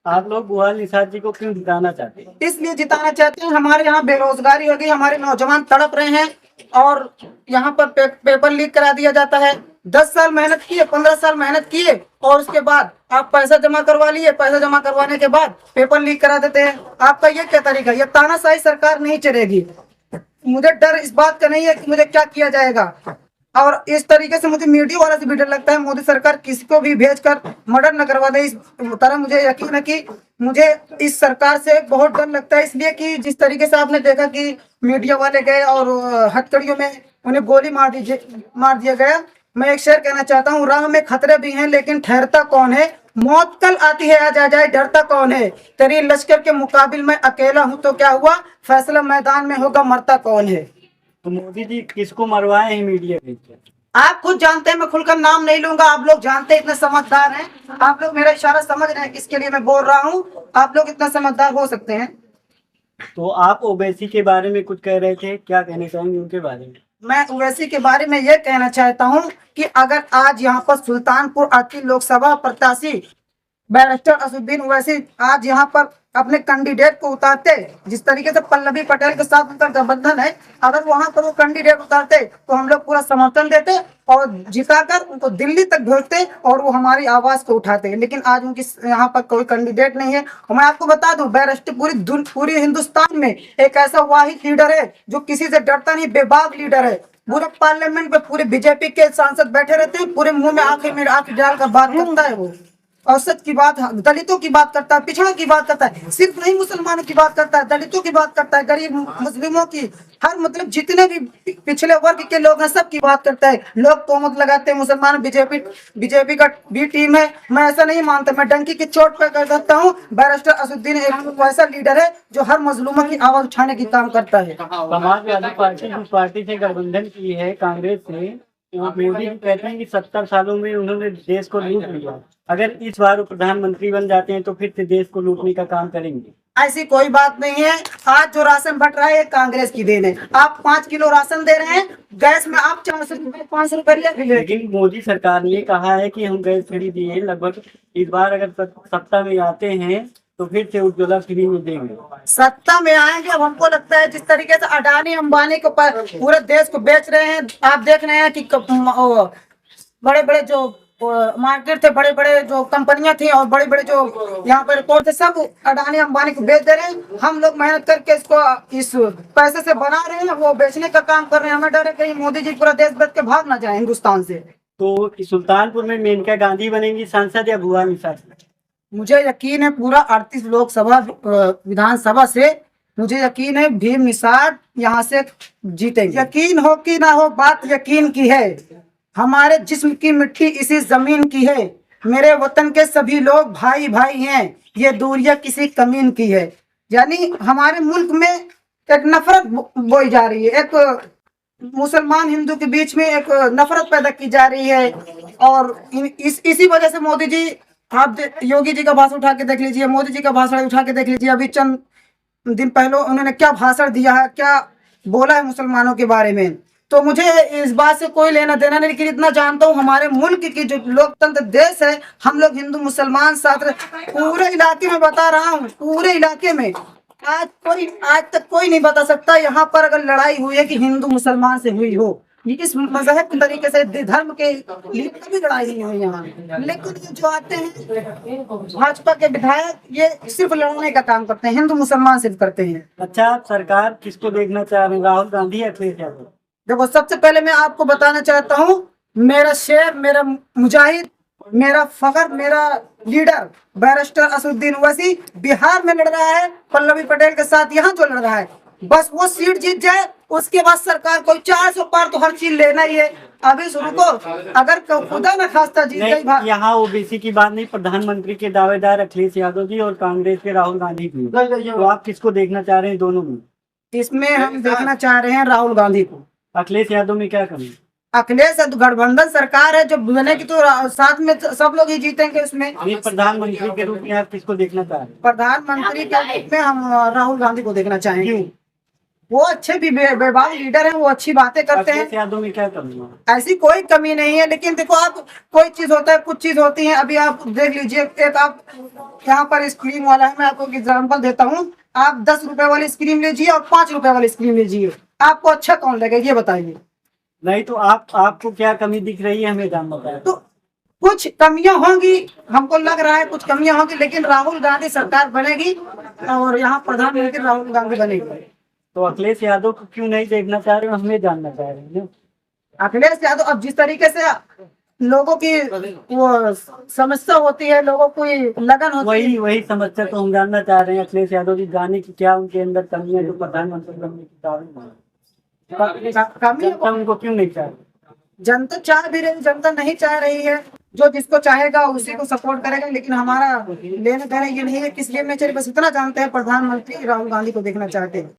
आप लोग बुहार निषाद जी को क्यों जिताना चाहते हैं? इसलिए जिताना चाहते हैं, हमारे यहाँ बेरोजगारी हो गई, हमारे नौजवान तड़प रहे हैं और यहाँ पर पेपर लीक करा दिया जाता है। 10 साल मेहनत किए, 15 साल मेहनत किए और उसके बाद आप पैसा जमा करवा लिए, पैसा जमा करवाने के बाद पेपर लीक करा देते हैं। आपका ये क्या तरीका है? ये तानाशाही सरकार नहीं चलेगी। मुझे डर इस बात का नहीं है कि मुझे क्या किया जाएगा, और इस तरीके से मुझे मीडिया वाला से भी डर लगता है। मोदी सरकार किसी को भी भेजकर मर्डर न करवा दे, इस तरह मुझे यकीन है कि मुझे इस सरकार से बहुत डर लगता है। इसलिए कि जिस तरीके से आपने देखा कि मीडिया वाले गए और हथकड़ियों में उन्हें गोली मार दिया गया। मैं एक शेर कहना चाहता हूँ, राह में खतरे भी हैं लेकिन ठहरता कौन है, मौत कल आती है आज आ जाए डरता कौन है, तेरी लश्कर के मुकाबिल में अकेला हूँ तो क्या हुआ, फैसला मैदान में होगा मरता कौन है। तो मोदी जी किसको मरवाए हैं मीडिया भेज के? आप खुद जानते हैं, मैं खुलकर नाम नहीं लूंगा, आप लोग जानते हैं, इतने समझदार हैं आप लोग, मेरा इशारा समझ रहे हैं किसके लिए मैं बोल रहा हूँ, आप लोग इतना समझदार हो सकते हैं। तो आप ओवैसी के बारे में कुछ कह रहे थे, क्या कहना चाहेंगे उनके बारे में? मैं ओवैसी के बारे में ये कहना चाहता हूँ कि अगर आज यहाँ पर सुल्तानपुर आती लोकसभा प्रत्याशी बैरिस्टर असदुद्दीन ओवैसी आज यहाँ पर अपने कैंडिडेट को उतारते, जिस तरीके से पल्लवी पटेल के साथ उनका गठबंधन है, अगर वहां पर वो कैंडिडेट उतारते तो हम लोग पूरा समर्थन देते और जिताकर उनको दिल्ली तक भेजते और वो हमारी आवाज को उठाते। लेकिन आज उनकी यहाँ पर कोई कैंडिडेट नहीं है। और मैं आपको बता दूं, बैरिस्टर पूरी हिंदुस्तान में एक ऐसा वाहिद लीडर है जो किसी से डरता नहीं, बेबाक लीडर है। पूरे पार्लियामेंट में पूरे बीजेपी के सांसद बैठे रहते हैं, पूरे मुंह में आंख डालकर बात करता है वो, और सच की बात, दलितों की बात करता है, पिछड़ों की बात करता है, सिर्फ नहीं मुसलमानों की बात करता है, दलितों की बात करता है, गरीब मुस्लिमों की, हर मतलब जितने भी पिछले वर्ग के लोग हैं सब की बात करता है। लोग तोहमत लगाते हैं मुसलमान बीजेपी का भी टीम है, मैं ऐसा नहीं मानता। मैं डंकी की चोट पर कर सकता हूँ, बैरिस्टर असदुद्दीन एक ऐसा लीडर है जो हर मजलूमों की आवाज उठाने की काम करता है। समाजवादी पार्टी जिस पार्टी से गठबंधन की है कांग्रेस से, मोदी जी कहते हैं कि 70 सालों में उन्होंने देश को लूट लिया, अगर इस बार वो प्रधानमंत्री बन जाते हैं तो फिर से देश को लूटने का काम करेंगे। ऐसी कोई बात नहीं है। आज जो राशन बट रहा है कांग्रेस की देन है। आप 5 किलो राशन दे रहे हैं, गैस में आप 400 रुपए 500 रुपए ले, लेकिन मोदी सरकार ने कहा है कि हम गैस फ्री दिए, लगभग इस बार अगर सत्ता में आते हैं तो फिर से उज्ज्वला फ्री में देंगे। सत्ता में आएंगे। अब हमको लगता है जिस तरीके से अडानी अंबानी को पूरे देश को बेच रहे हैं, आप देख रहे हैं कि बड़े बड़े जो मार्केट थे, बड़े बड़े जो कंपनियां थी और बड़े बड़े जो यहाँ पर रिपोर्ट थे, सब अडानी अंबानी को बेच दे रहे हैं। हम लोग मेहनत करके इसको इस पैसे से बना रहे हैं, वो बेचने का काम कर रहे हैं। हमें डर है कहीं मोदी जी पूरा देश बेच के भाग ना जाए हिंदुस्तान से। तो सुल्तानपुर में मेनका गांधी बनेंगी सांसद या बुआ निषाद? मुझे यकीन है पूरा 38 लोकसभा विधानसभा से मुझे यकीन है भीम निषाद यहाँ से जीतेंगे। यकीन हो कि ना हो, बात यकीन की है। हमारे जिस्म की मिट्टी इसी जमीन की है, मेरे वतन के सभी लोग भाई भाई हैं, ये दूरियां किसी कमीन की है। यानी हमारे मुल्क में एक नफरत बोई जा रही है, एक मुसलमान हिंदू के बीच में एक नफरत पैदा की जा रही है। और इसी वजह से मोदी जी, आप योगी जी का भाषण उठा के देख लीजिए, मोदी जी का भाषण उठा के देख लीजिए, अभी चंद दिन पहले उन्होंने क्या भाषण दिया है, क्या बोला है मुसलमानों के बारे में। तो मुझे इस बात से कोई लेना देना नहीं, लेकिन इतना जानता हूँ हमारे मुल्क की जो लोकतंत्र देश है, हम लोग हिंदू मुसलमान साथ पूरे इलाके में, बता रहा हूँ पूरे इलाके में आज तक कोई नहीं बता सकता यहाँ पर अगर लड़ाई हुई है कि हिंदू मुसलमान से हुई हो। ये इस मजहब के तरीके से धर्म के लिए कभी लड़ाई नहीं हुई यहाँ। लेकिन ये जो आते हैं भाजपा के विधायक, ये सिर्फ लड़ने का काम करते हैं, हिंदू मुसलमान सिर्फ करते हैं। अच्छा, आप सरकार किसको देखना चाह रहे हैं, राहुल गांधी या अखिलेश यादव? देखो, सबसे पहले मैं आपको बताना चाहता हूँ, मेरा शेर, मेरा मुजाहिद, मेरा फखर, मेरा लीडर बैरिस्टर असदुद्दीन ओवैसी बिहार में लड़ रहा है पल्लवी पटेल के साथ। यहाँ जो लड़ रहा है बस वो सीट जीत जाए, उसके बाद सरकार को 400 पार तो हर चीज लेना ही है। अभी शुरू को अगर खुदा न खास्ता जीत गई, यहाँ ओबीसी की बात नहीं, प्रधानमंत्री के दावेदार अखिलेश यादव जी और कांग्रेस के राहुल गांधी जी, तो आप किसको देखना चाह रहे हैं दोनों में? इसमें हम देखना चाह रहे हैं राहुल गांधी को। अखिलेश यादव में क्या कमी? अखिलेश गठबंधन सरकार है जो बनेगी तो साथ में सब लोग ही जीतेंगे उसमें। प्रधानमंत्री के रूप में आप किसको देखना चाह रहे हैं? प्रधानमंत्री के रूप में हम राहुल गांधी को देखना चाहेंगे। वो अच्छे भी बेबाक लीडर हैं, वो अच्छी बातें करते हैं, अखिलेश यादव में क्या कमी है? ऐसी कोई कमी नहीं है। लेकिन देखो आप, कोई चीज होता है, कुछ चीज होती है। अभी आप देख लीजिए, एक आप यहाँ पर स्क्रीन वाला है, मैं आपको एग्जांपल देता हूँ। आप 10 रुपए वाली स्क्रीन लीजिए और 5 रुपए वाली स्क्रीन लीजिए, आपको अच्छा कौन लगेगा ये बताइए। नहीं तो आपको क्या कमी दिख रही है, हमें जानना चाहिए। तो कुछ कमियां होंगी, हमको लग रहा है कुछ कमियां होंगी, लेकिन राहुल गांधी सरकार बनेगी और यहाँ प्रधानमंत्री राहुल गांधी बनेगी। तो अखिलेश यादव को क्यों नहीं देखना चाह रहे हो, हमें जानना चाह रहे हैं। अखिलेश यादव अब जिस तरीके से लोगों की वो समस्या होती है, लोगों की लगन होती है, वही समस्या तो हम जानना चाह रहे हैं। अखिलेश यादव जी जाने की क्या उनके अंदर कमी है जो प्रधानमंत्री बनने की काबिल है? कमी जनता उनको क्यों नहीं चाह रही? जनता चाह भी रही, जनता नहीं चाह रही है। जो जिसको चाहेगा उसी को सपोर्ट करेगा, लेकिन हमारा लेने देने ये नहीं है किस गेम में चले। बस इतना जानते हैं, प्रधानमंत्री राहुल गांधी को देखना चाहते हैं।